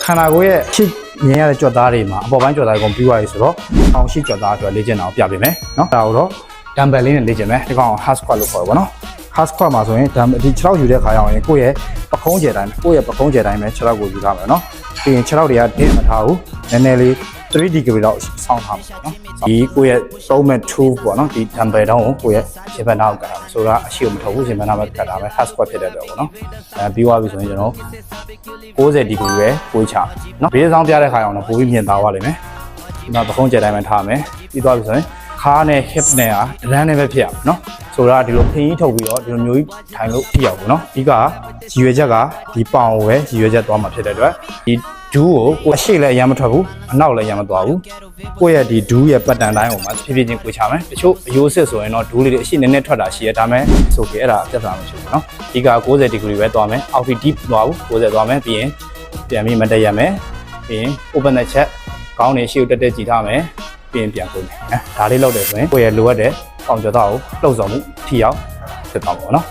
ခန္ဓာကိုယ်ရဲ့ချစ်မြင်ရတဲ့ကြွက်သားတွေမှာအပေါ်ပိုင်းကြွက်သားကောင်ပြီးသွားပြီဆိုတော့အောင်ရှိကြွက်သားအတွက်လေ့ကျင့်တာကိုပြပေးမယ်နော်ဒါတော့ဒမ်ဘယ်လေးနဲ့လေ့ကျင့်မယ်ဒီကောင် hard squat လို့ခေါ်ရပါတော့ hard squat မှာဆိုရင်ဒီ6လောက်ယူတဲ့ခါရောက်ရင်ကိုယ့်ရဲ့ပခုံးကျယ်တိုင်းကိုယ့်ရဲ့ပခုံးကျယ်တိုင်းပဲ6လောက်ကိုယူထားမယ်နော်ပြီးရင်6လောက်တွေကဒင်းမထားဘူးနည်းနည်းလေး3 degree လောက်ဆောင်းထားမယ်နော်ဒီကိုယ့်ရဲ့သုံးမဲ့ tool ပေါ့နော်ဒီ dumbbell တောင်းကိုကိုယ့်ရဲ့ရှင်ဘက်နာကိုကတ်တာဆိုတော့အရှိကိုမထုတ်ဘူးရှင်ဘက်နာပဲကတ်တာပဲ hard squat ဖြစ်တဲ့အတွက်ပေါ့နော်ပြီးသွားပြီဆိုရင်ကျွန်တော်90 degree ပဲကိုယ်ချနော်ဘေးဆောင်ပြတဲ့ခါအောင်တော့ပိုပြီးမြင်သာသွားလိမ့်မယ်ဒီမှာပခုံးကျယ်တိုင်းပဲထားမယ်ပြီးသွားပြီဆိုရင်ခါနဲ့ hip နဲ့ကဒရန်းနဲ့ပဲဖြစ်ရမယ်နော်ဆိုတော့ဒီလိုဖင်ကြီးထုတ်ပြီးတော့ဒီလိုမျိုးကြီးထိုင်လို့ဖြစ်အောင်ပေါ့နော်အဓိကရည်ရွယ်ချက်ကဒီပေါင်ကိုပဲရည်ရွယ်ချက်သွားမှာဖြစ်တဲ့အတွက်ဒီဒူးကိုကိုယ်အရှိလည်းအရင်မထွက်ဘူးအနောက်လည်းအရင်မသွားဘူးကိုယ့်ရဲ့ဒီဒူးရဲ့ပတ်တန်တိုင်းကိုမှဖြည်းဖြည်းချင်းကိုချမယ်တချို့အယိုးစစ်ဆိုရင်တော့ဒူးလေးတွေအရှိနည်းနည်းထွက်တာရှိရဒါမဲ့ဆိုကြအဲ့ဒါပြဿနာမရှိဘူးနော်အဓိက90 degree ပဲသွားမယ်အောက်ပြီး deep သွားဘူး90သွားမယ်ပြီးရင်ပြန်ပြီးမတက်ရမယ်ပြီးရင် open the chat ခေါင်းနေရှေ့ကိုတက်ကြည့်ထားမယ်ပြီးရင်ပြန်ကုန်မယ်ဒါလေးလောက်တယ်ဆိုရင်ကိုယ့်ရဲ့လိုအပ်တဲ့အောင်ကြတော့လှုပ်ဆောင်မှုထိအောင်ဖြစ်သွားပါတော့နော်